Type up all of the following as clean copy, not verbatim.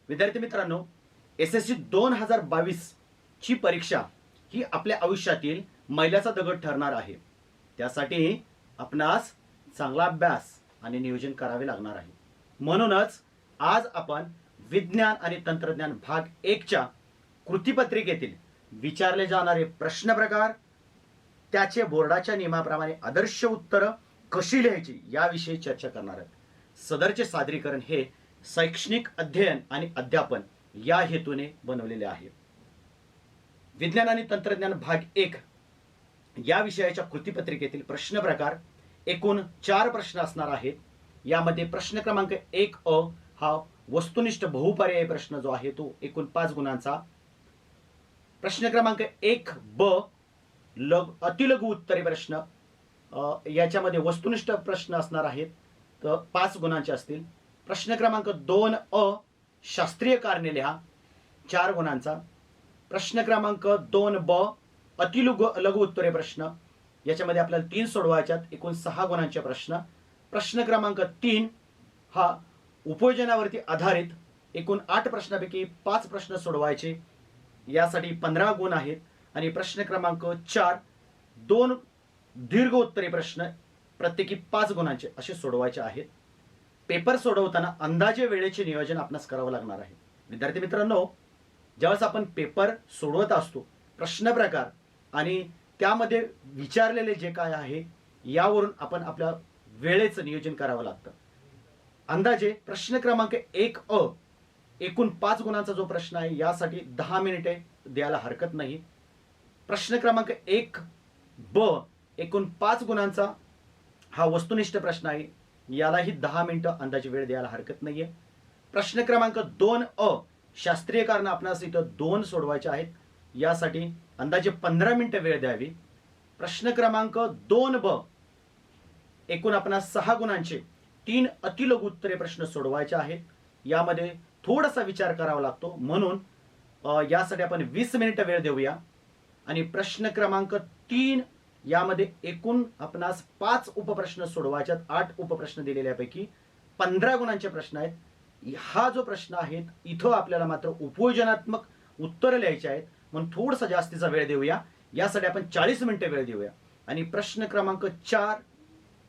विद्यार्थी मित्रांनो, SSC 2022 ची परीक्षा ही आपल्या आयुष्यातील मैलाचा दगड ठरणार आहे. त्यासाठी आपणास चांगला अभ्यास आणि नियोजन करावे लागणार आहे. म्हणूनच आज आपण विज्ञान आणि तंत्रज्ञान भाग 1 च्या कृतीपत्रिकेतील विचारले जाणारे प्रश्न प्रकार, त्याचे बोर्डाच्या नियमाप्रमाणे आदर्श उत्तरं कशी लिहायची याविषयी चर्चा करणार आहोत. सदरचे सादरीकरण हे शैक्षणिक अध्ययन आणि अध्यापन या हेतूने बनवलेले आहे. विज्ञान आणि तंत्रज्ञान भाग 1 या विषयाच्या कृतीपत्रिकेतील प्रश्न प्रकार एकूण 4 प्रश्न असणार आहेत. यामध्ये प्रश्न क्रमांक 1 हा वस्तुनिष्ठ बहुपर्यायी प्रश्न जो आहे तो एकूण 5 गुणांचा. प्रश्न क्रमांक 1 अतिलघु उत्तरी प्रश्न, याच्यामध्ये वस्तुनिष्ठ प्रश्न असणार आहेत तर 5 गुणांचे असतील. प्रश्न क्रमांक 2 शास्त्रीय कारणे लिहा 4 गुणांचा. प्रश्न क्रमांक 2 लघु उत्तरे प्रश्न, याच्यामध्ये आपल्याला 3 सोडवायच्यात, एकूण 6 गुणांचे प्रश्न. प्रश्न क्रमांक 3 हा उपयोजनावरती आधारित एकूण 8 प्रश्नापैकी 5 प्रश्न सोडवायचे, यासाठी 15 गुण आहेत. आणि प्रश्न क्रमांक 4 2 दीर्घ उत्तरी प्रश्न प्रत्येकी 5 गुणांचे असे सोडवायचे आहेत. पेपर सोडवताना अंदाजे वेळेचे नियोजन आपणास करावं लागणार आहे. विद्यार्थी मित्रांनो, ज्यावेळेस आपण पेपर सोडवत असतो, प्रश्न प्रकार आणि त्यामध्ये विचारलेले जे काय आहे यावरून आपण आपल्या वेळेचं नियोजन करावं लागतं. अंदाजे प्रश्न क्रमांक 1 एकूण 5 गुणांचा जो प्रश्न आहे यासाठी 10 मिनिटे द्यायला हरकत नाही. प्रश्न क्रमांक 1 एकूण 5 गुणांचा हा वस्तुनिष्ठ प्रश्न आहे, यालाही 10 मिनिटं अंदाजे वेळ द्यायला हरकत नाहीये. प्रश्न क्रमांक 2 शास्त्रीय कारण आपणास इथं 2 सोडवायचे आहेत, यासाठी अंदाजे 15 मिनिटं वेळ द्यावी. प्रश्न क्रमांक 2 एकूण आपणास 6 गुणांचे 3 अतिलघु उत्तरे प्रश्न सोडवायचे आहेत, यामध्ये थोडासा विचार करावा लागतो, म्हणून यासाठी आपण 20 मिनिटं वेळ देऊया. आणि प्रश्न क्रमांक 3 यामध्ये एकूण आपणास 5 उपप्रश्न सोडवायच्यात. 8 उपप्रश्न दिलेल्यापैकी 15 गुणांचे प्रश्न आहेत. हा जो प्रश्न आहे इथं आपल्याला मात्र उपयोजनात्मक उत्तर लिहायचे आहेत, म्हणून थोडासा जास्तीचा वेळ देऊया, यासाठी आपण 40 मिनिटे वेळ देऊया. आणि प्रश्न क्रमांक 4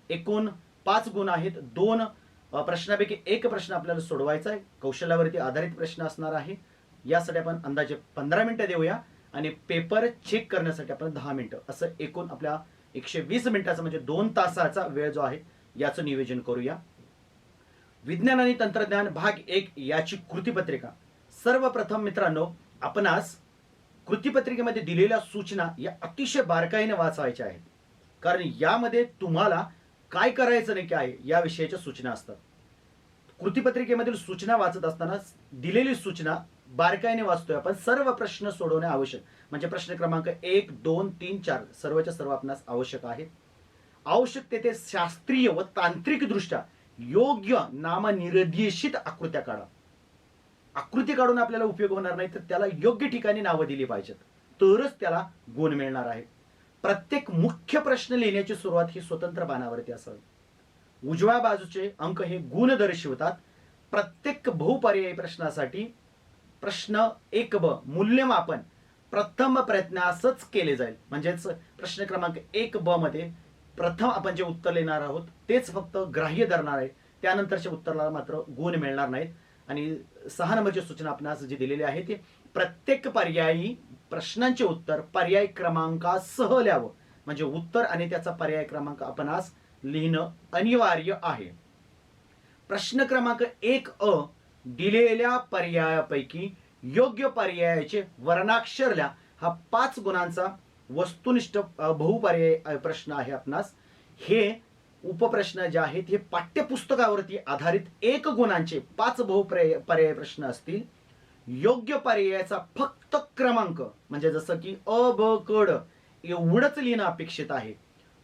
एकूण 5 गुण आहेत. 2 प्रश्नापैकी 1 प्रश्न आपल्याला सोडवायचा आहे, कौशल्यावरती आधारित प्रश्न असणार आहे, यासाठी आपण अंदाजे 15 मिनिटं देऊया. आणि पेपर चेक करण्यासाठी आपण 10 मिनिटं, असं एकूण आपल्या 120 मिनिटाचा म्हणजे 2 तासाचा वेळ जो आहे याचं नियोजन करूया. विज्ञान आणि तंत्रज्ञान भाग 1 याची कृतीपत्रिका सर्वप्रथम मित्रांनो आपणास कृतीपत्रिकेमध्ये दिलेल्या सूचना या अतिशय बारकाईने वाचायच्या आहेत, कारण यामध्ये तुम्हाला काय करायचं नाही काय या विषयाच्या सूचना असतात. कृतीपत्रिकेमधील सूचना वाचत असताना दिलेली सूचना बारकाईने वाचतोय आपण. सर्व प्रश्न सोडवणे आवश्यक, म्हणजे प्रश्न क्रमांक 1 2 3 4 सर्वच्या सर्व आपणास आवश्यक आहे. आवश्यक तेथे शास्त्रीय व तांत्रिक दृष्ट्या योग्य नामनिर्देशित आकृत्या काढा. आकृती काढून आपल्याला उपयोग होणार नाही, तर त्याला योग्य ठिकाणी नावं दिली पाहिजेत, तरच त्याला गुण मिळणार आहे. प्रत्येक मुख्य प्रश्न लिहिण्याची सुरुवात ही स्वतंत्र पानावरती असावी. उजव्या बाजूचे अंक हे गुण दर्शवतात. प्रत्येक बहुपर्यायी प्रश्नासाठी प्रश्न 1 मूल्यमापन प्रथम प्रयत्नासच केले जाईल, म्हणजेच प्रश्न क्रमांक 1 मध्ये प्रथम आपण जे उत्तर लिहिणार आहोत तेच फक्त ग्राह्य धरणार आहे, त्यानंतरच्या उत्तराला मात्र गुण मिळणार नाहीत. आणि 6 नंबरची सूचना आपणास जी दिलेली आहे ती प्रत्येक पर्यायी प्रश्नांचे उत्तर पर्याय क्रमांकासह लिहावं, म्हणजे उत्तर आणि त्याचा पर्याय क्रमांक आपणास लिहिणं अनिवार्य आहे. प्रश्न क्रमांक 1 दिलेल्या पर्यायापैकी योग्य पर्यायाचे वर्णाक्षर लिहा. हा 5 गुणांचा वस्तुनिष्ठ बहुपर्यायी प्रश्न आहे आपणास. हे उपप्रश्न जे आहेत हे पाठ्यपुस्तकावरती आधारित 1 गुणांचे 5 बहुपर्यायी प्रश्न असतील. योग्य पर्यायाचा फक्त क्रमांक, म्हणजे जसं की अ ब क ड एवढंच लिहिणं अपेक्षित आहे.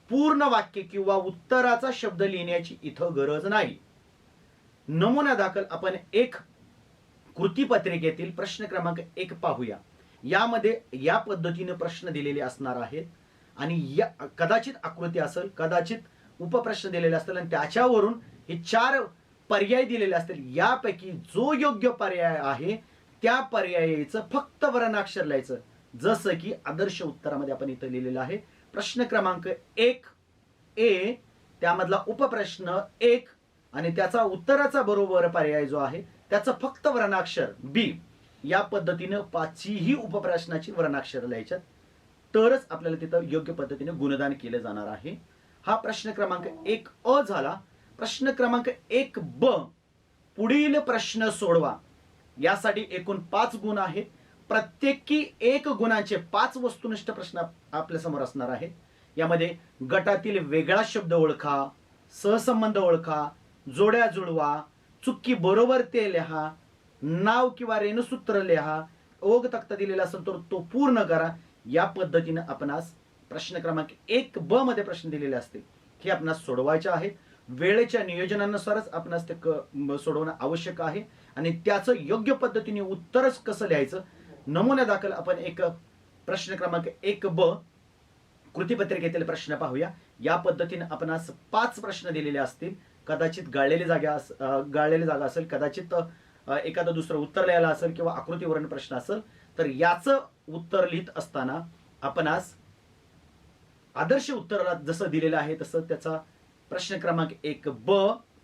पूर्ण वाक्य किंवा उत्तराचा शब्द लिहिण्याची इथं गरज नाही. नमुना दाखल आपण एक कृतीपत्रिकेतील प्रश्न क्रमांक 1 पाहूया. यामध्ये या पद्धतीने प्रश्न दिलेले असणार आहेत आणि या कदाचित आकृती असेल, कदाचित उपप्रश्न दिलेले असतील आणि त्याच्यावरून हे 4 पर्याय दिलेले असतील यापैकी जो योग्य पर्याय आहे त्या पर्यायाचं फक्त वर्णाक्षर लिहायचं. जसं की आदर्श उत्तरामध्ये आपण इथं लिहिलेलं आहे. प्रश्न क्रमांक 1A त्यामधला उपप्रश्न 1 आणि त्याचा उत्तराचा बरोबर पर्याय जो आहे त्याचं फक्त वर्णाक्षर B. या पद्धतीनं 5ही उपप्रश्नाची वर्णाक्षर लिहायच्यात, तरच आपल्याला तिथं योग्य पद्धतीने गुणदान केलं जाणार आहे. हा प्रश्न क्रमांक 1A झाला. प्रश्न क्रमांक 1B, पुढील प्रश्न सोडवा. यासाठी एकूण 5 गुण आहेत. प्रत्येकी 1 गुणाचे 5 वस्तुनिष्ठ प्रश्न आपल्या समोर असणार आहेत. यामध्ये गटातील वेगळा शब्द ओळखा, सहसंबंध ओळखा, जोड्या जुळवा, चुकी बरोबर ते लिहा, नाव किंवा रेणुसूत्र लिहा, ओघ तक्ता दिलेला असेल तर तो पूर्ण करा. या पद्धतीने आपणास प्रश्न क्रमांक 1B मध्ये प्रश्न दिलेले असतील हे आपणास सोडवायचे आहेत. वेळेच्या नियोजनानुसारच आपणास ते सोडवणं आवश्यक आहे आणि त्याचं योग्य पद्धतीने उत्तरच कसं लिहायचं नमुन्या दाखल आपण एक प्रश्न क्रमांक 1B कृतीपत्रिकेतील प्रश्न पाहूया. या पद्धतीने आपणास 5 प्रश्न दिलेले असतील. कदाचित गाळलेली जागा असेल, कदाचित एखादं दुसरं उत्तर लिहायला असेल किंवा आकृतीवरून प्रश्न असेल, तर याचं उत्तर लिहित असताना आपणास आदर्श उत्तराला जसं दिलेलं आहे तसं त्याचा प्रश्न क्रमांक 1B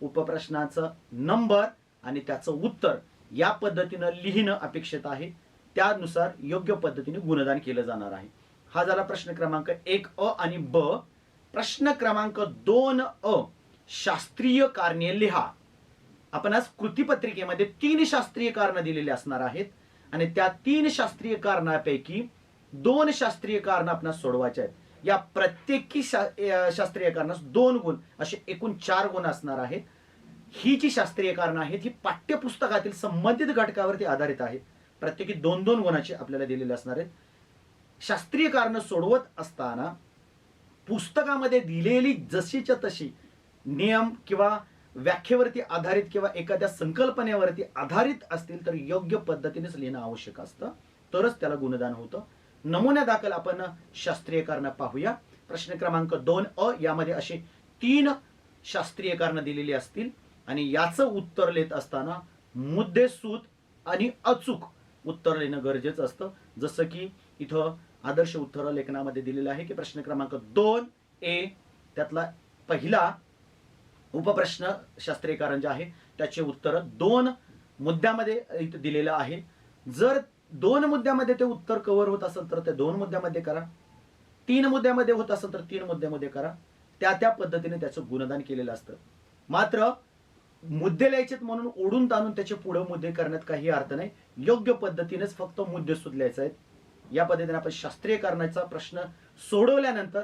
उपप्रश्नाचं नंबर आणि त्याचं उत्तर या पद्धतीनं लिहिणं अपेक्षित आहे. त्यानुसार योग्य पद्धतीने गुणदान केलं जाणार आहे. हा झाला प्रश्न क्रमांक 1A आणि B. प्रश्न क्रमांक 2A, शास्त्रीय कारणे लिहा. आपणास कृतीपत्रिकेमध्ये 3 शास्त्रीय कारण दिलेले असणार आहेत आणि त्या 3 शास्त्रीय कारणापैकी 2 शास्त्रीय कारण आपणास सोडवायचे आहेत. या प्रत्येकी शास्त्रीय कारणास 2 गुण असे एकूण 4 गुण असणार आहेत. ही जी शास्त्रीय कारण आहेत ही पाठ्यपुस्तकातील संबंधित घटकावरती आधारित आहेत. प्रत्येकी 2-2 गुणाचे आपल्याला दिलेले असणार आहेत. शास्त्रीय कारण सोडवत असताना पुस्तकामध्ये दिलेली जशीच्या तशी नियम किंवा व्याख्येवरती आधारित किंवा एखाद्या संकल्पनेवरती आधारित असतील तर योग्य पद्धतीनेच लिहिणं आवश्यक असतं, तरच त्याला गुणदान होतं. नमुन्या दाखल आपण शास्त्रीय कारण पाहूया. प्रश्न क्रमांक 2A यामध्ये असे 3 शास्त्रीय कारण दिलेली असतील आणि याचं उत्तर लिहित असताना मुद्देसूद आणि अचूक उत्तर लिहिणं गरजेचं असतं. जसं की इथं आदर्श उत्तर लेखनामध्ये दिलेलं आहे की प्रश्न क्रमांक 2A त्यातला पहिला उपप्रश्न शास्त्रीय कारण जे आहे त्याचे उत्तर 2 मुद्द्यामध्ये इथं दिलेलं आहे. जर 2 मुद्द्यामध्ये ते उत्तर कव्हर होत असेल तर ते 2 मुद्द्यामध्ये करा, 3 मुद्द्यामध्ये होत असेल तर 3 मुद्द्यामध्ये करा. त्या पद्धतीने त्याचं गुणदान केलेलं असतं. मात्र मुद्दे लिहायचेत म्हणून ओढून ताणून त्याचे पुढे मुद्दे करण्यात काही अर्थ नाही. योग्य पद्धतीनेच फक्त मुद्दे सुचल्याचे आहेत. या पद्धतीने आपण शास्त्रीय कारणाचा प्रश्न सोडवल्यानंतर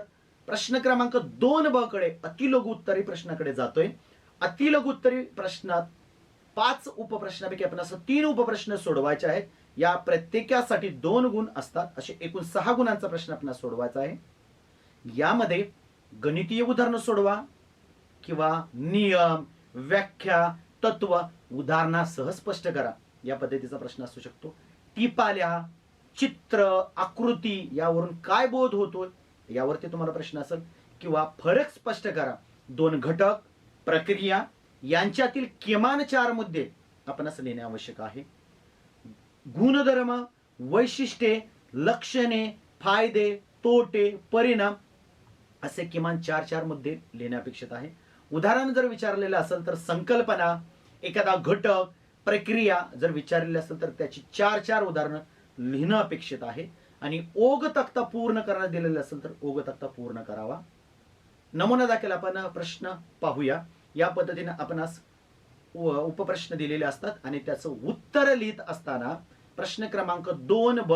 प्रश्न क्रमांक 2B कडे अतिलघु उत्तरी प्रश्नाकडे जातोय. अतिलघु उत्तरी प्रश्नात 5 उपप्रश्नापैकी आपण असं 3 उपप्रश्न सोडवायचे आहेत. या प्रत्येकासाठी 2 गुण असतात. असे एकूण 6 गुणांचा प्रश्न आपल्याला सोडवायचा आहे. यामध्ये गणितीय उदाहरणं सोडवा किंवा नियम, व्याख्या, तत्व उदाहरणासह स्पष्ट करा. या पद्धतीचा प्रश्न असू शकतो. टिपा लिहा, चित्र, आकृती यावरून काय बोध होतो यावरती तुम्हाला प्रश्न असेल किंवा फरक स्पष्ट करा. 2 घटक, प्रक्रिया यांच्यातील किमान 4 मुद्दे आपण असं लिहिणे आवश्यक आहे. गुणधर्म, वैशिष्ट्ये, लक्षणे, फायदे, तोटे, परिणाम असे किमान 4 मुद्दे लिहिणे अपेक्षित आहे. उदाहरण जर विचारलेलं असेल तर संकल्पना, एखादा घटक, प्रक्रिया जर विचारलेली असेल तर त्याची 4 उदाहरणं लिहिणं अपेक्षित आहे. आणि ओघ तक्ता पूर्ण करण्यात दिलेला असेल तर ओघ तक्ता पूर्ण करावा. नमुना दाखल आपण प्रश्न पाहूया. या पद्धतीने आपणास उपप्रश्न दिलेले असतात आणि त्याचं उत्तर लिहित असताना प्रश्न क्रमांक 2B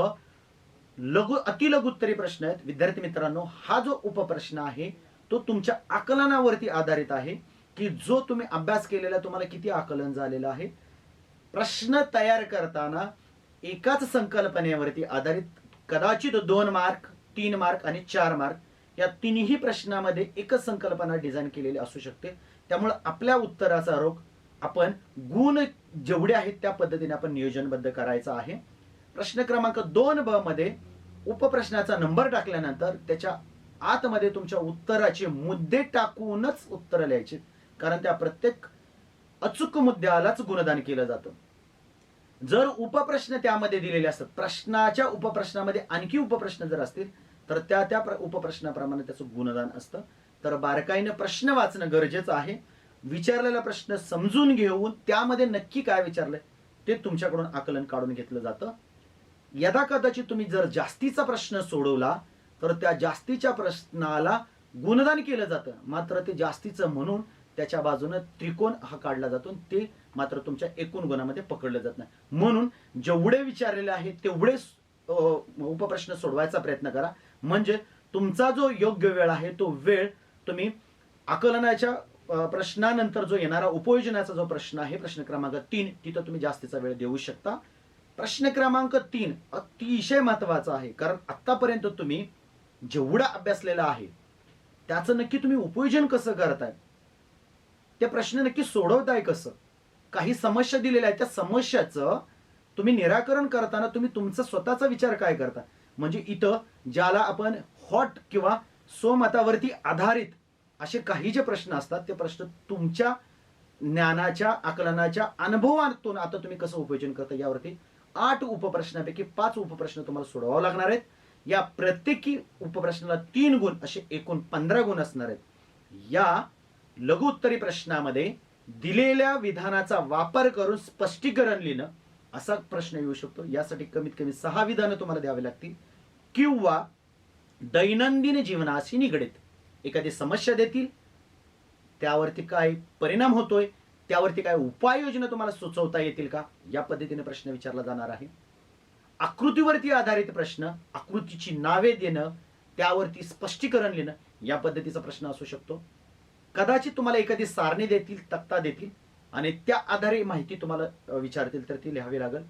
अतिलघुत्तरी प्रश्न आहेत. विद्यार्थी मित्रांनो, हा जो उपप्रश्न आहे तो तुमच्या आकलनावरती आधारित आहे की जो तुम्ही अभ्यास केलेला तुम्हाला किती आकलन झालेलं आहे. प्रश्न तयार करताना एकाच संकल्पनेवरती आधारित कदाचित 2 मार्क, 3 मार्क आणि 4 मार्क या तिन्ही प्रश्नामध्ये एकच संकल्पना डिझाईन केलेली असू शकते. त्यामुळे आपल्या उत्तराचा रोख आपण गुण जेवढे आहेत त्या पद्धतीने आपण नियोजनबद्ध करायचं आहे. प्रश्न क्रमांक 2B मध्ये उपप्रश्नाचा नंबर टाकल्यानंतर त्याच्या आतमध्ये तुमच्या उत्तराचे मुद्दे टाकूनच उत्तर लिहायचे, कारण त्या प्रत्येक अचूक मुद्द्यालाच गुणदान केलं जातं. जर उपप्रश्न त्यामध्ये दिलेले असतात, प्रश्नाच्या उपप्रश्नामध्ये आणखी उपप्रश्न जर असतील तर त्या उपप्रश्नाप्रमाणे त्याचं गुणदान असतं. तर बारकाईनं प्रश्न वाचणं गरजेचं आहे. विचारलेला प्रश्न समजून घेऊन त्यामध्ये नक्की काय विचारलंय ते तुमच्याकडून आकलन काढून घेतलं जातं. यदा कदाचित तुम्ही जर जास्तीचा प्रश्न सोडवला तर त्या जास्तीच्या प्रश्नाला गुणदान केलं जातं, मात्र ते जास्तीचं म्हणून त्याच्या बाजूने त्रिकोण हा काढला जातो, ते मात्र तुमच्या एकूण गुणामध्ये पकडलं जात नाही. म्हणून जेवढे विचारलेले आहेत तेवढे उपप्रश्न सोडवायचा प्रयत्न करा. म्हणजे तुमचा जो योग्य वेळ आहे तो वेळ तुम्ही आकलनाच्या प्रश्नानंतर जो येणारा उपयोजनाचा जो प्रश्न आहे, प्रश्न क्रमांक 3, तिथं तुम्ही जास्तीचा वेळ देऊ शकता. प्रश्न क्रमांक 3 अतिशय महत्वाचा आहे, कारण आतापर्यंत तुम्ही जेवढा अभ्यासलेला आहे त्याचं नक्की तुम्ही उपयोजन कसं करताय, ते प्रश्न नक्की सोडवताय कसं, काही समस्या दिलेल्या आहेत त्या समस्याचं तुम्ही निराकरण करताना तुम्ही तुमचा स्वतःचा विचार काय करता. म्हणजे इथं ज्याला आपण हॉट किंवा स्वमतावरती आधारित असे काही जे प्रश्न असतात ते प्रश्न तुमच्या ज्ञानाच्या आकलनाच्या अनुभवातून आता तुम्ही कसं उपयोजन करता यावरती 8 उपप्रश्नापैकी 5 उपप्रश्न तुम्हाला सोडवावं लागणार आहेत. या प्रत्येकी उपप्रश्नाला 3 गुण असे एकूण 15 गुण असणार आहेत. या लघु उत्तरी प्रश्नामध्ये दिलेल्या विधानाचा वापर करून स्पष्टीकरण लिहिणं असा प्रश्न येऊ शकतो. यासाठी कमीत कमी 6 विधानं तुम्हाला द्यावी लागतील, किंवा दैनंदिन जीवनाशी निगडीत एखादी समस्या देतील, त्यावरती काय परिणाम होतोय, त्यावरती काय उपाययोजना तुम्हाला सुचवता येतील का, या पद्धतीने प्रश्न विचारला जाणार आहे. आकृतीवरती आधारित प्रश्न, आकृतीची नावे देणं, त्यावरती स्पष्टीकरण लिहिणं, या पद्धतीचा प्रश्न असू शकतो. कदाचित तुम्हाला एखादी सारणी देतील, तक्ता देतील आणि त्या आधारे माहिती तुम्हाला विचारतील तर ती लिहावी लागेल.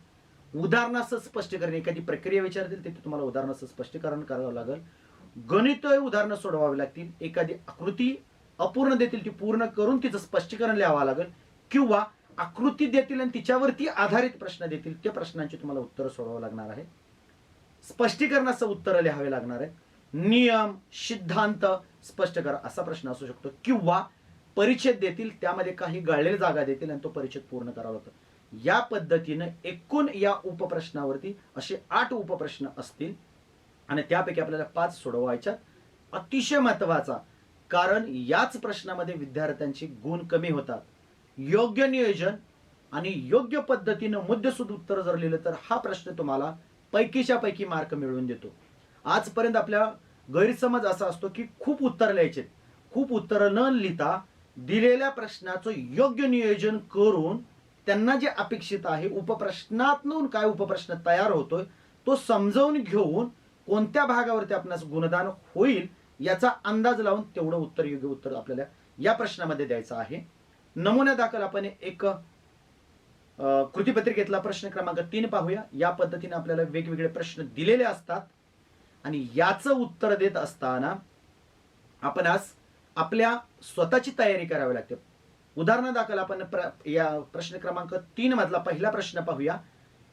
उदाहरणासह स्पष्टीकरण, एखादी प्रक्रिया विचारतील तिथे तुम्हाला उदाहरणासह स्पष्टीकरण करावं लागेल. गणित उदाहरणं सोडवावी लागतील. एखादी आकृती अपूर्ण देतील ती पूर्ण करून तिचं स्पष्टीकरण लिहावं लागेल, किंवा आकृती देतील आणि तिच्यावरती आधारित प्रश्न देतील, त्या प्रश्नांची तुम्हाला उत्तरं सोडवावं लागणार आहे. स्पष्टीकरणासह उत्तरं लिहावे लागणार आहेत. नियम सिद्धांत स्पष्ट करा असा प्रश्न असू शकतो, किंवा परिच्छेद देतील, त्यामध्ये काही गळलेल्या जागा देतील आणि तो परिच्छेद पूर्ण करावा लागतो. या पद्धतीने एकूण या उपप्रश्नावरती असे 8 उपप्रश्न असतील आणि त्यापैकी आपल्याला 5 सोडवायच्यात. अतिशय महत्वाचा, कारण याच प्रश्नामध्ये विद्यार्थ्यांचे गुण कमी होतात. योग्य नियोजन आणि योग्य पद्धतीनं मुद्देसूद उत्तर जर लिहिलं तर हा प्रश्न तुम्हाला पैकीच्या पैकी मार्क मिळवून देतो. आजपर्यंत आपल्या गैरसमज असा असतो की खूप उत्तर लिहायचे, खूप उत्तर न लिहिता दिलेल्या प्रश्नाचं योग्य नियोजन करून त्यांना जे अपेक्षित आहे, उपप्रश्नातून काय उपप्रश्न तयार होतोय तो समजावून घेऊन कोणत्या भागावरती आपणास गुणदान होईल याचा अंदाज लावून तेवढं उत्तर, योग्य उत्तर आपल्याला या प्रश्नामध्ये द्यायचं आहे. नमुन्या दाखल आपण एक कृतीपत्रिकेतला प्रश्न क्रमांक 3 पाहूया. या पद्धतीने आपल्याला वेगवेगळे प्रश्न दिलेले असतात आणि याचं उत्तर देत असताना आपणास आपल्या स्वतःची तयारी करावी लागते. उदाहरणादाखल आपण या प्रश्न क्रमांक 3 मधला पहिला प्रश्न पाहूया.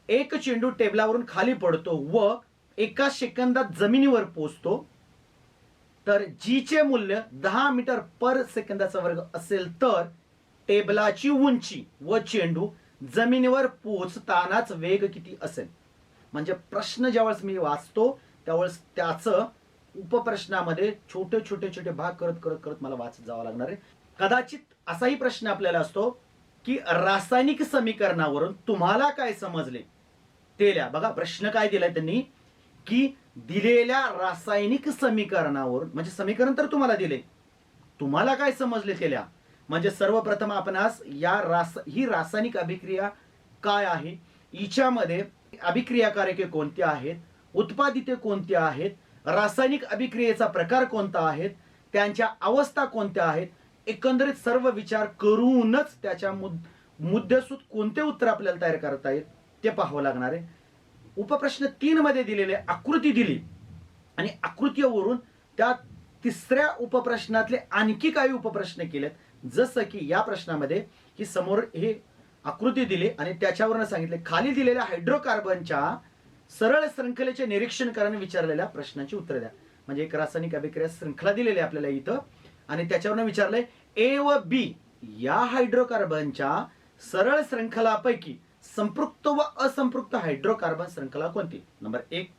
एक चेंडू टेबलावरून खाली पडतो व 1 सेकंदात जमिनीवर पोहोचतो, तर जी चे मूल्य 10 मीटर पर सेकंदाचा वर्ग असेल तर टेबलाची उंची व चेंडू जमिनीवर पोहोचतानाच वेग किती असेल. म्हणजे प्रश्न ज्यावेळेस मी वाचतो त्यावेळेस त्याचं उपप्रश्नामध्ये छोटे छोटे छोटे भाग करत करत करत मला वाचत जावं लागणार आहे. कदाचित असाही प्रश्न आपल्याला असतो की रासायनिक समीकरणावरून तुम्हाला काय समजले ते लिहा. बघा प्रश्न काय दिलाय त्यांनी की दिलेल्या रासायनिक समीकरणावरून, म्हणजे समीकरण तर तुम्हाला दिले, तुम्हाला काय समजले ते लिहा. म्हणजे सर्वप्रथम आपणास ही रासायनिक अभिक्रिया काय आहे, हिच्यामध्ये अभिक्रियाकारके कोणते आहेत, उत्पादिते कोणते आहेत, रासायनिक अभिक्रियेचा प्रकार कोणता आहेत, त्यांच्या अवस्था कोणत्या आहेत, एकंदरीत सर्व विचार करूनच त्याच्या मुद्देसूद कोणते उत्तर आपल्याला तयार करता येईल ते पाहावं लागणार आहे. उपप्रश्न 3 मध्ये दिलेले आकृती दिली आणि आकृतीवरून त्या तिसऱ्या उपप्रश्नातले आणखी काही उपप्रश्न केलेत. जसं की या प्रश्नामध्ये ही समोर हे आकृती दिली आणि त्याच्यावरून सांगितले खाली दिलेल्या हायड्रोकार्बनच्या सरळ शृंखलेचे निरीक्षण कराने विचारलेल्या प्रश्नांची उत्तरे द्या. म्हणजे एक रासायनिक अभिक्रिया शृंखला दिलेली आपल्याला इथं आणि त्याच्यावरून विचारलंय ए व बी या हायड्रोकार्बनच्या सरळ शृंखलापैकी संपृक्त व असंपृक्त हायड्रोकार्बन शृंखला कोणती? नंबर 1.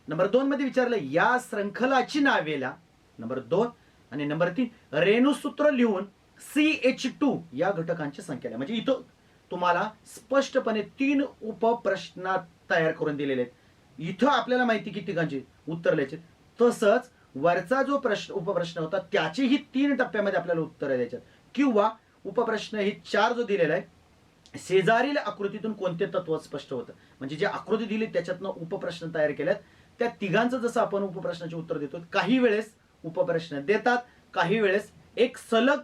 नंबर 2 मध्ये विचारलं या शृंखलाची नावे लिहा. नंबर 2 आणि नंबर 3 रेणुसूत्र लिहून CH2 या घटकांची संख्या लिहा. म्हणजे इथं तुम्हाला स्पष्टपणे 3 उपप्रश्न तयार करून दिलेले आहेत. इथं आपल्याला माहिती की तिघांची उत्तर लिहायचे. तसंच वरचा जो उपप्रश्न होता त्याचीही 3 टप्प्यामध्ये आपल्याला उत्तर द्यायचे किंवा उपप्रश्न ही 4 जो दिलेला आहे शेजारील आकृतीतून कोणते तत्व स्पष्ट होतं. म्हणजे जे आकृती दिली त्याच्यातनं उपप्रश्न तयार केल्यात त्या तिघांचं जसं आपण उपप्रश्नाचे उत्तर देतो. काही वेळेस उपप्रश्न देतात, काही वेळेस एक सलग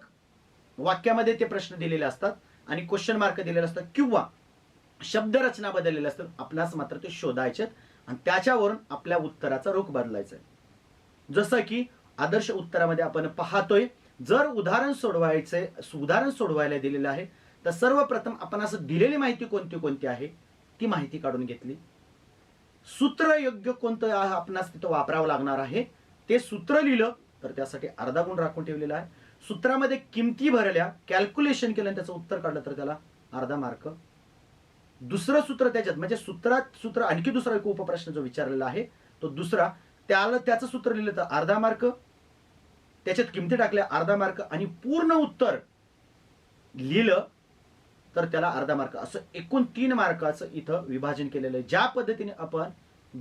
वाक्यामध्ये ते प्रश्न दिलेले असतात आणि क्वेश्चन मार्क दिलेले असतात किंवा शब्दरचना बदललेल्या असतात. आपल्यास मात्र ते शोधायचे आणि त्याच्यावरून आपल्या उत्तराचा रुख बदलायचा आहे. जसं की आदर्श उत्तरामध्ये आपण पाहतोय जर उदाहरण सोडवायला दिलेलं आहे तर सर्वप्रथम आपण असं दिलेली माहिती कोणती कोणती आहे ती माहिती काढून घेतली. सूत्र योग्य कोणतं आपणास तिथं वापरावं लागणार आहे ते सूत्र लिहिलं तर त्यासाठी अर्धा गुण राखून ठेवलेला आहे. सूत्रामध्ये किमती भरल्या, कॅल्क्युलेशन केलं आणि त्याचं उत्तर काढलं तर त्याला अर्धा मार्क. दुसरं सूत्र त्याच्यात म्हणजे सूत्र आणखी दुसरा एक उपप्रश्न जो विचारलेला आहे तो दुसरा त्याचं सूत्र लिहिलं तर अर्धा मार्क, त्याच्यात किमती टाकल्या अर्धा मार्क आणि पूर्ण उत्तर लिहिलं तर त्याला अर्धा मार्क. असं एकूण 3 मार्काचं इथं विभाजन केलेलं आहे. ज्या पद्धतीने आपण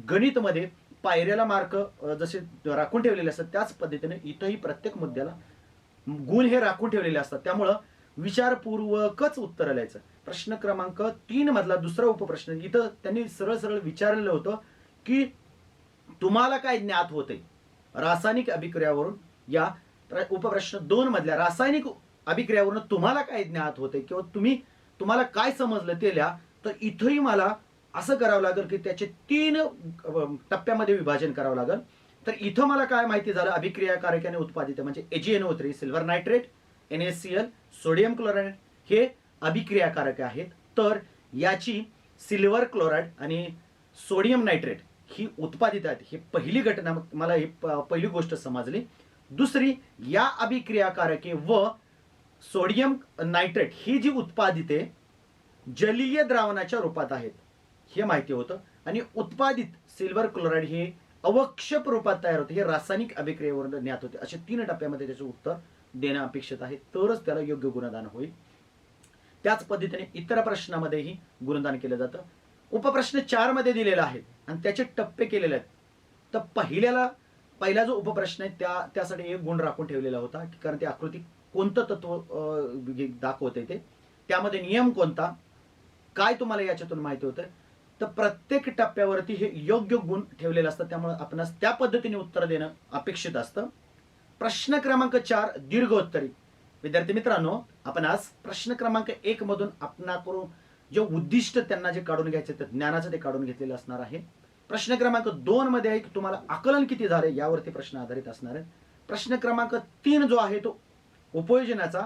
गणितमध्ये पायऱ्याला मार्क जसे राखून ठेवलेले असतात त्याच पद्धतीने इथंही प्रत्येक मुद्द्याला गुण हे राखून ठेवलेले असतात. त्यामुळं विचारपूर्वकच उत्तर लिहायचं. प्रश्न क्रमांक 3 मधला दुसरा उपप्रश्न इथं त्यांनी सरळ सरळ विचारलेलं होतं की तुम्हाला काय ज्ञात होते रासायनिक अभिक्रियावरून. या उपप्रश्न 2 मधल्या रासायनिक अभिक्रियावरून तुम्हाला काय ज्ञात होते किंवा तुम्हाला काय समजलं ते लिहा. तर इथंही मला असं करावं लागेल की त्याचे 3 टप्प्यामध्ये विभाजन करावं लागेल. तर इथं मला काय माहिती झालं अभिक्रियाकारकाने उत्पादित म्हणजे AgNO3 silver nitrate, NaCl, sodium chloride हे अभिक्रियाकारक आहेत. तर याची सिल्वर क्लोराईड आणि सोडियम नायट्रेट ही उत्पादित आहेत. ही पहिली घटना मला ही पहिली गोष्ट समजली. दुसरी या अभिक्रियाकारके व सोडियम नायट्रेट ही जी उत्पादिते जलीय द्रावणाच्या रूपात आहेत हे माहिती होतं आणि उत्पादित सिल्वर क्लोराईड हे अवक्षेप रूपात तयार होते हे रासायनिक अभिक्रियेवरून ज्ञात होते. अशा 3 टप्प्यामध्ये त्याचं उत्तर देणं अपेक्षित आहे तरच त्याला योग्य गुणदान होईल. त्याच पद्धतीने इतर प्रश्नामध्येही गुणदान केलं जातं. उपप्रश्न 4 मध्ये दिलेला आहे आणि त्याचे टप्पे केलेले आहेत. तर पहिला जो उपप्रश्न आहे त्यासाठी 1 गुण राखून ठेवलेला होता कारण ते आकृती कोणतं तत्व दाखवते ते त्यामध्ये नियम कोणता काय तुम्हाला याच्यातून माहिती होतं. तर प्रत्येक टप्प्यावरती हे योग्य गुण ठेवलेले असतात त्यामुळे आपणास त्या पद्धतीने उत्तर देणं अपेक्षित असतं. प्रश्न क्रमांक 4 दीर्घोत्तरी. विद्यार्थी मित्रांनो आपण आज प्रश्न क्रमांक 1 मधून आपणाकडून जे उद्दिष्ट त्यांना जे काढून घ्यायचे ते ज्ञानाचं ते काढून घेतलेलं असणार आहे. प्रश्न क्रमांक 2 मध्ये आहे की तुम्हाला आकलन किती झाले यावरती प्रश्न आधारित असणार आहे. प्रश्न क्रमांक 3 जो आहे तो उपयोजनाचा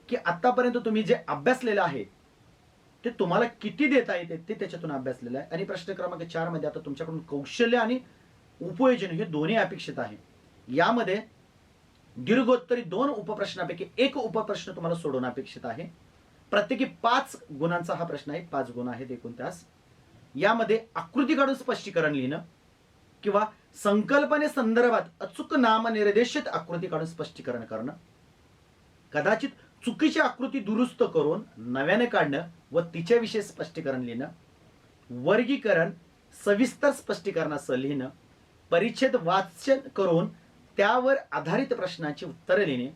की आतापर्यंत तुम्ही जे अभ्यासलेलं आहे ते तुम्हाला किती देता येते ते त्याच्यातून अभ्यासलेलं आहे. आणि प्रश्न क्रमांक 4 मध्ये आता तुमच्याकडून कौशल्य आणि उपयोजन हे दोन्ही अपेक्षित आहे. यामध्ये दीर्घोत्तरी 2 उपप्रश्नापैकी 1 उपप्रश्न तुम्हाला सोडवणं अपेक्षित आहे. प्रत्येकी 5 गुणांचा हा प्रश्न आहे. 5 गुण आहेत एकूण त्यास. यामध्ये आकृती काढून स्पष्टीकरण लिहिणं किंवा संकल्पने संदर्भात अचूक नामनिर्देशित आकृती काढून स्पष्टीकरण करणं, कदाचित चुकीची आकृती दुरुस्त करून नव्याने काढणं व तिच्याविषयी स्पष्टीकरण लिहिणं, वर्गीकरण सविस्तर स्पष्टीकरणासह लिहिणं, परिच्छेद वाचन करून त्यावर आधारित प्रश्नांची उत्तरे लिहिणे,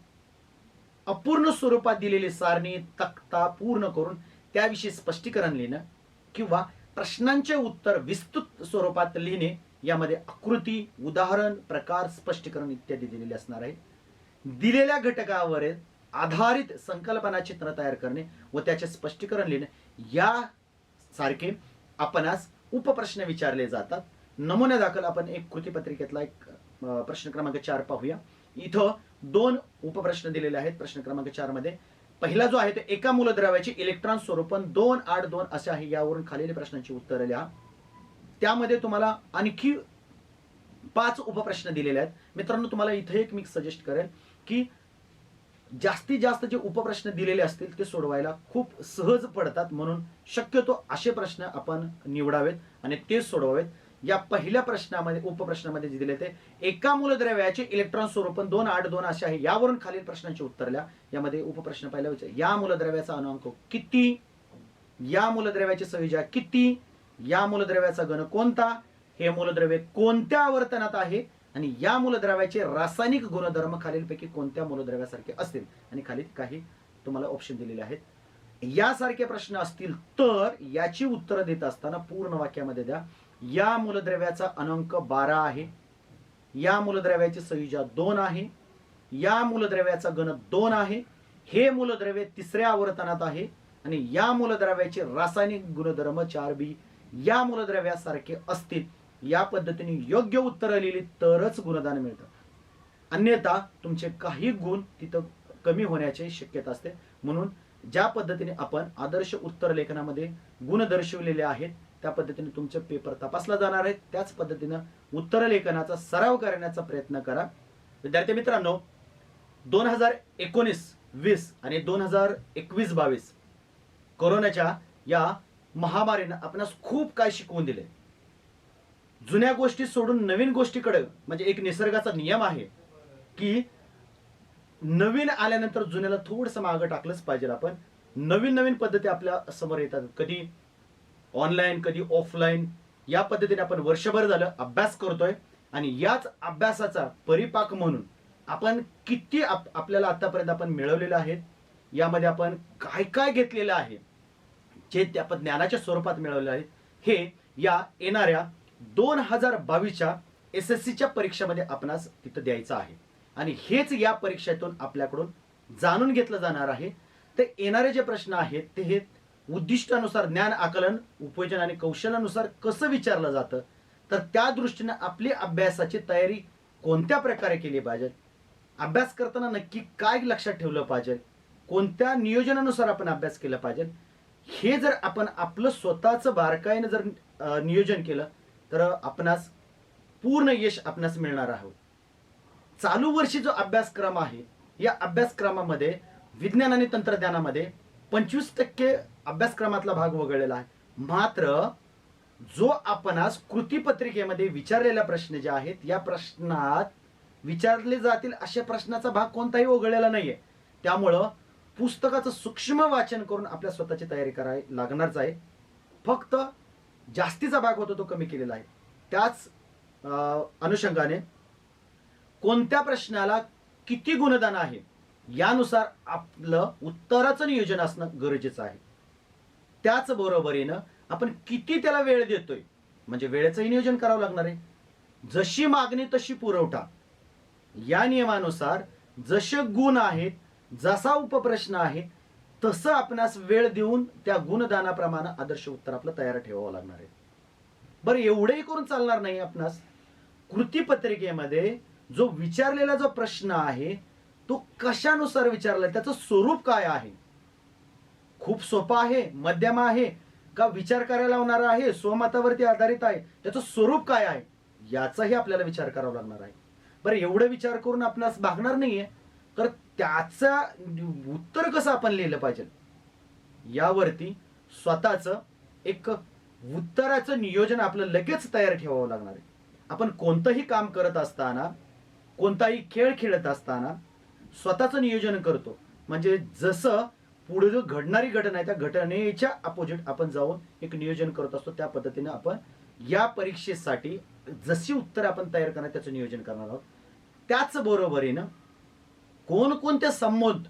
अपूर्ण स्वरूपात दिलेली सारणी तक्ता पूर्ण करून त्याविषयी स्पष्टीकरण लिहिणं किंवा प्रश्नांचे उत्तर विस्तृत स्वरूपात लिहिणे. यामध्ये आकृती, उदाहरण, प्रकार, स्पष्टीकरण इत्यादी दिलेले असणार आहे. दिलेल्या घटकावर आधारित संकल्पना चित्र तयार करणे व त्याचे स्पष्टीकरण लिहिणे यासारखे आपणास उपप्रश्न विचारले जातात. नमुना दाखल आपण एक कृतीपत्रिकेतला एक प्रश्न क्रमांक 4 पाहूया. इथं 2 उपप्रश्न दिलेले आहेत. प्रश्न क्रमांक 4 मध्ये पहिला जो आहे तो एका मूलद्रव्याचे इलेक्ट्रॉन स्वरूपन 2, 8, 2 असे आहे. यावरून खालील प्रश्नांची उत्तरे लिहा. त्यामध्ये तुम्हाला आणखी 5 उपप्रश्न दिलेले आहेत. मित्रांनो तुम्हाला इथे एक मी सजेस्ट करेन की जास्तीत जास्त जे उपप्रश्न दिलेले असतील ते सोडवायला खूप सहज पडतात, म्हणून शक्यतो असे प्रश्न आपण निवडावेत आणि तेच सोडवावेत. या पहिल्या प्रश्नामध्ये उपप्रश्नामध्ये जे दिले ते एका मूलद्रव्याचे इलेक्ट्रॉन स्वरूपन 2, 8, 2 असे आहे. यावरून खालील प्रश्नांची उत्तर द्या. यामध्ये उपप्रश्न पहिला विचार, या मूलद्रव्याचा अणुअंक किती, या मूलद्रव्याची संयोजक किती, या मूलद्रव्याचा घन कोणता, हे मूलद्रव्य कोणत्या आवर्तनात आहे आणि या मूलद्रव्याचे रासायनिक गुणधर्म खालीलपैकी कोणत्या मूलद्रव्यासारखे असतील, आणि खाली काही तुम्हाला ऑप्शन दिलेले आहेत. यासारखे प्रश्न असतील तर याची उत्तरं देत असताना पूर्ण वाक्यामध्ये द्या. या मूलद्रव्याचा अणुअंक 12 आहे, या मूलद्रव्याची संयोजक 2 आहे, या मूलद्रव्याचा घन 2 आहे, हे मूलद्रव्य तिसऱ्या आवर्तनात आहे आणि या मूलद्रव्याचे रासायनिक गुणधर्म 4b या मूलद्रव्यासारखे असतील. या पद्धतीने योग्य उत्तर लिहिली तरच गुणदान मिळतं, अन्यथा तुमचे काही गुण तिथं कमी होण्याची शक्यता असते. म्हणून ज्या पद्धतीने आपण आदर्श उत्तर लेखनामध्ये गुण दर्शवलेले आहेत त्या पद्धतीने तुमचे पेपर तपासला जाणार आहे. त्याच पद्धतीने उत्तर लेखनाचा सराव करण्याचा प्रयत्न करा. विद्यार्थी मित्रांनो, 2019-20 आणि 2021-22 कोरोनाच्या या महामारीनं आपणास खूप काय शिकवून दिले. जुन्या गोष्टी सोडून नवीन गोष्टीकडे, म्हणजे एक निसर्गाचा नियम आहे की नवीन आल्यानंतर जुन्याला थोडंसं मागं टाकलंच पाहिजे. आपण नवीन नवीन पद्धती आपल्या समोर येतात, कधी ऑनलाईन कधी ऑफलाईन. या पद्धतीने आपण वर्षभर झालं अभ्यास करतोय आणि याच अभ्यासाचा परिपाक म्हणून आपण किती आपल्याला आतापर्यंत आपण मिळवलेलं आहे, यामध्ये आपण काय काय घेतलेलं आहे, जे ते आपण ज्ञानाच्या स्वरूपात मिळवले आहे, हे या येणाऱ्या 2022च्या SSCच्या परीक्षेमध्ये आपणास तिथं द्यायचं आहे आणि हेच या परीक्षेतून आपल्याकडून जाणून घेतलं जाणार आहे. ते येणारे जे प्रश्न आहेत ते हे उद्दिष्टानुसार ज्ञान आकलन उपयोजन आणि कौशल्यानुसार कसं विचारलं जातं, तर त्या दृष्टीने आपली अभ्यासाची तयारी कोणत्या प्रकारे केली पाहिजे, अभ्यास करताना नक्की काय लक्षात ठेवलं पाहिजे, कोणत्या नियोजनानुसार आपण अभ्यास केला पाहिजे, हे जर आपण आपलं स्वतःचं बारकाईनं जर नियोजन केलं तर आपणास पूर्ण यश आपणास मिळणार आहोत. चालू वर्षी जो अभ्यासक्रम आहे या अभ्यासक्रमामध्ये विज्ञान आणि तंत्रज्ञानामध्ये 25% अभ्यासक्रमातला भाग वगळलेला आहे. मात्र जो आपणास कृतीपत्रिकेमध्ये विचारलेल्या प्रश्न जे आहेत या प्रश्नात विचारले जातील अशा प्रश्नाचा भाग कोणताही वगळलेला नाहीये. त्यामुळं पुस्तकाचं सूक्ष्म वाचन करून आपल्या स्वतःची तयारी करावी लागणारच आहे. फक्त जास्तीचा भाग होतो तो कमी केलेला आहे. त्याच अनुषंगाने कोणत्या प्रश्नाला किती गुणदान आहे यानुसार आपलं उत्तराचं नियोजन असणं गरजेचं आहे. त्याच बरोबरीनं आपण किती त्याला वेळ देतोय, म्हणजे वेळेचंही नियोजन करावं लागणार आहे. जशी मागणी तशी पुरवठा या नियमानुसार जसे गुण आहेत, जसा उपप्रश्न आहे तसं आपणास वेळ देऊन त्या गुणदानाप्रमाणे आदर्श उत्तर आपलं तयार ठेवावं लागणार आहे. बरं, एवढंही करून चालणार नाही. आपणास कृतीपत्रिकेमध्ये जो विचारलेला जो प्रश्न आहे तो कशानुसार विचारलाय, त्याचं स्वरूप काय आहे, खूप सोपा आहे, मध्यम आहे का विचार करायला लावणारा आहे, स्वमतावरती आधारित आहे, त्याचं स्वरूप काय आहे याचाही आपल्याला विचार करावा लागणार आहे. बरं, एवढं विचार करून आपणास भागणार नाहीये तर त्याचं उत्तर कसं आपण लिहिलं पाहिजे यावरती स्वतःचं एक उत्तराचं नियोजन आपलं लगेच तयार ठेवावं लागणार आहे. आपण कोणतंही काम करत असताना, कोणताही खेळ खेळत असताना स्वतःचं नियोजन करतो, म्हणजे जसं पुढे जो घडणारी घटना आहे त्या घटनेच्या अपोजिट आपण जाऊन एक नियोजन करत असतो. त्या पद्धतीने आपण या परीक्षेसाठी जशी उत्तर आपण तयार करणार त्याचं नियोजन करणार आहोत. त्याच बरोबरीनं कोणकोणत्या संबोध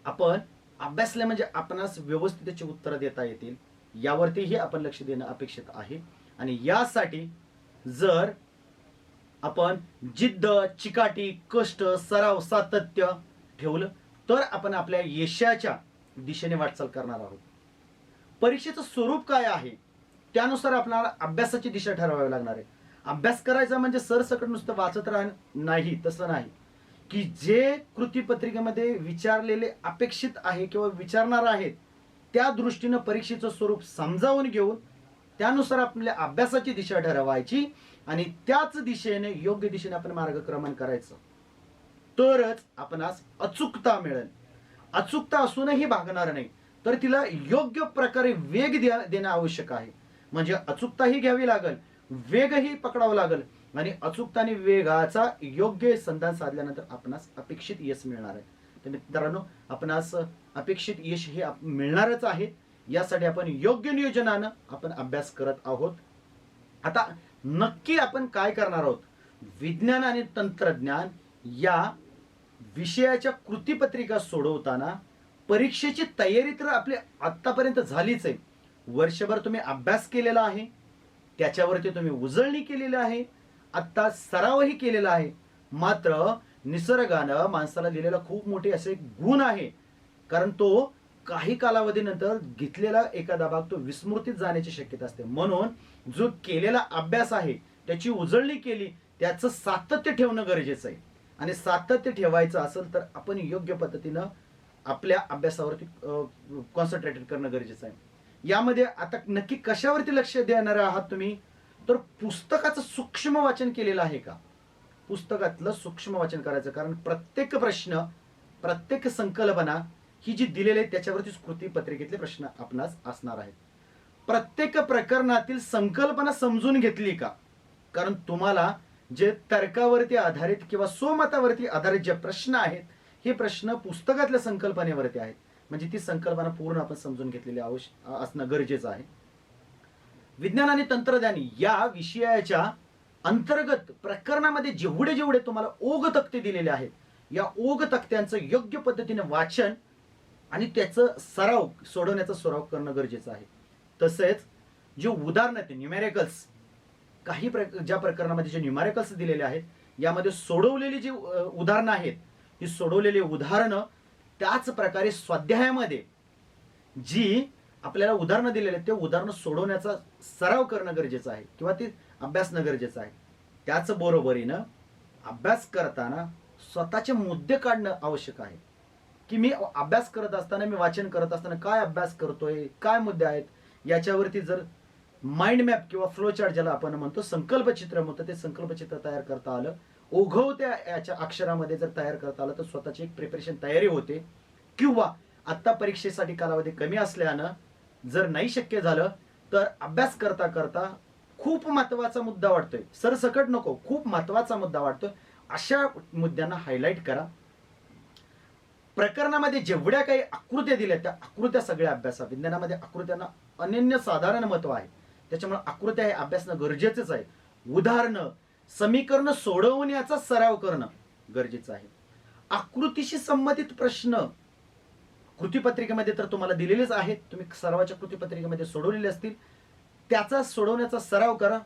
आपण अभ्यासले म्हणजे आपणास व्यवस्थित त्याची उत्तरं देता येतील यावरतीही आपण लक्ष देणं अपेक्षित आहे. आणि यासाठी जर आपण जिद्द, चिकाटी, कष्ट, सराव, सातत्य ठेवलं तर आपण आपल्या यशाच्या दिशेने वाटचाल करणार आहोत. परीक्षेचं स्वरूप काय आहे त्यानुसार आपल्याला अभ्यासाची दिशा ठरवावी लागणार आहे. अभ्यास करायचा म्हणजे सरसकट नुसतं वाचत राहणं नाही, तसं नाही की जे कृतीपत्रिकेमध्ये विचारलेले अपेक्षित आहे किंवा विचारणार आहेत त्या दृष्टीनं परीक्षेचं स्वरूप समजावून घेऊन त्यानुसार आपल्या अभ्यासाची दिशा ठरवायची आणि त्याच दिशेने योग्य दिशेने आपण मार्गक्रमण करायचं. तरच आपणास अचूकता मिळेल. अचूकता असूनही भागणार नाही, तर तिला योग्य प्रकारे वेग देणं आवश्यक आहे. म्हणजे अचूकताही घ्यावी लागेल, वेगही पकडावा लागेल, आणि अचूकता आणि वेगाचा योग्य संधान साधल्यानंतर आपणास अपेक्षित यश मिळणार आहे. तर मित्रांनो, आपणास अपेक्षित यश हे मिळणारच आहे. यासाठी आपण योग्य नियोजनानं आपण अभ्यास करत आहोत. आता नक्की आपण काय करणार आहोत? विज्ञान आणि तंत्रज्ञान या विषयाच्या कृतीपत्रिका सोडवताना परीक्षेची तयारी तर आपली आतापर्यंत झालीच आहे. वर्षभर तुम्ही अभ्यास केलेला आहे, त्याच्यावरती तुम्ही उजळणी केलेली आहे, आत्ता सरावही केलेला आहे. मात्र निसर्गानं माणसाला दिलेला खूप मोठे असे गुण आहे, कारण तो काही कालावधीनंतर घेतलेला एखादा भाग तो विस्मृतीत जाण्याची शक्यता असते. म्हणून जो केलेला अभ्यास आहे त्याची उजळणी केली, त्याचं सातत्य ठेवणं गरजेचं आहे. आणि सातत्य ठेवायचं असेल तर आपण योग्य पद्धतीनं आपल्या अभ्यासावरती कॉन्सन्ट्रेटेड करणं गरजेचं आहे. यामध्ये आता नक्की कशावरती लक्ष देणार आहात तुम्ही? तर पुस्तकाचं सूक्ष्म वाचन केलेलं आहे का? पुस्तकातलं सूक्ष्म वाचन करायचं, कारण प्रत्येक प्रश्न, प्रत्येक संकल्पना ही जी दिलेली आहे त्याच्यावरतीच कृतीपत्रिकेतले प्रश्न आपणास असणार आहेत. प्रत्येक प्रकरणातील संकल्पना समजून घेतली का? कारण तुम्हाला जे तर्कावरती आधारित किंवा स्वमतावरती आधारित जे प्रश्न आहेत, हे प्रश्न पुस्तकातल्या संकल्पनेवरती आहेत. म्हणजे ती संकल्पना पूर्ण आपण समजून घेतलेली असणं गरजेचं आहे. विज्ञान आणि तंत्रज्ञान या विषयाच्या अंतर्गत प्रकरणामध्ये जेवढे जेवढे तुम्हाला ओघ तक्ते दिलेले आहेत, या ओघ तक्त्यांचं योग्य पद्धतीने वाचन आणि त्याचं सराव, सोडवण्याचा सराव करणं गरजेचं आहे. तसेच जे उदाहरण आहेत न्यूमेरिकल्स, काही ज्या प्रकरणामध्ये जे न्यूमेरिकल्स दिलेले आहेत, यामध्ये सोडवलेली जी उदाहरणं आहेत, ही सोडवलेली उदाहरणं त्याच प्रकारे स्वाध्यायामध्ये जी आपल्याला उदाहरणं दिलेली आहेत, ते उदाहरणं सोडवण्याचा सराव करणं गरजेचं आहे किंवा ते अभ्यासणं गरजेचं आहे. त्याच बरोबरीनं अभ्यास करताना स्वतःचे मुद्दे काढणं आवश्यक आहे. की मी अभ्यास करत असताना, मी वाचन करत असताना काय अभ्यास करतोय, काय मुद्दे आहेत, याच्यावरती जर माइंड मॅप किंवा फ्लो चार्ट ज्याला आपण म्हणतो, संकल्पचित्र म्हणतो, ते संकल्पचित्र तयार करता आलं, ओघवत्या याच्या अक्षरामध्ये जर तयार करता आलं, तर स्वतःची एक प्रिपरेशन तयारी होते. किंवा आत्ता परीक्षेसाठी कालावधी कमी असल्यानं जर नाही शक्य झालं, तर अभ्यास करता करता खूप महत्वाचा मुद्दा वाटतोय, सरसकट नको, खूप महत्वाचा मुद्दा वाटतोय, अशा मुद्द्यांना हायलाईट करा. प्रकरणामध्ये जेवढ्या काही आकृत्या दिल्या त्या आकृत्या सगळ्या अभ्यासा. विज्ञानामध्ये आकृत्यांना अनन्यसाधारण महत्व आहे, त्याच्यामुळे आकृत्या हे अभ्यासणं गरजेचंच आहे. उदाहरणं, समीकरण सोडवण्याचा सराव करणं गरजेचं आहे. आकृतीशी संबंधित प्रश्न कृतीपत्रिकेमध्ये तर तुम्हाला दिलेलेच आहेत, तुम्ही सर्वाच्या कृतीपत्रिकेमध्ये सोडवलेले असतील, त्याचा सोडवण्याचा सराव करा.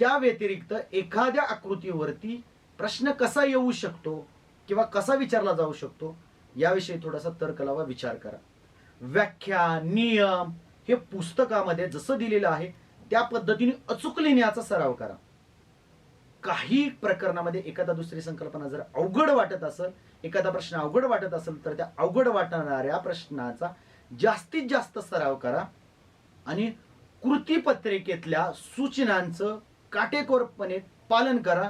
त्या व्यतिरिक्त एखाद्या आकृतीवरती प्रश्न कसा येऊ शकतो किंवा कसा विचारला जाऊ शकतो, याविषयी थोडासा तर्क लावा, विचार करा. व्याख्या, नियम हे पुस्तकामध्ये जसं दिलेलं आहे त्या पद्धतीने अचूक लिहिण्याचा सराव करा. काही प्रकरणामध्ये एखादा दुसरी संकल्पना जर अवघड वाटत असेल, एखादा प्रश्न अवघड वाटत असेल, तर त्या अवघड वाटणाऱ्या प्रश्नाचा जास्तीत जास्त सराव करा आणि कृतीपत्रिकेतल्या सूचनांचं काटेकोरपणे पालन करा.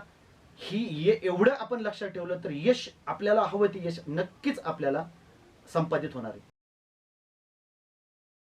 ही एवढं आपण लक्षात ठेवलं तर यश, आपल्याला हवं ते यश नक्कीच आपल्याला संपादित होणार आहे.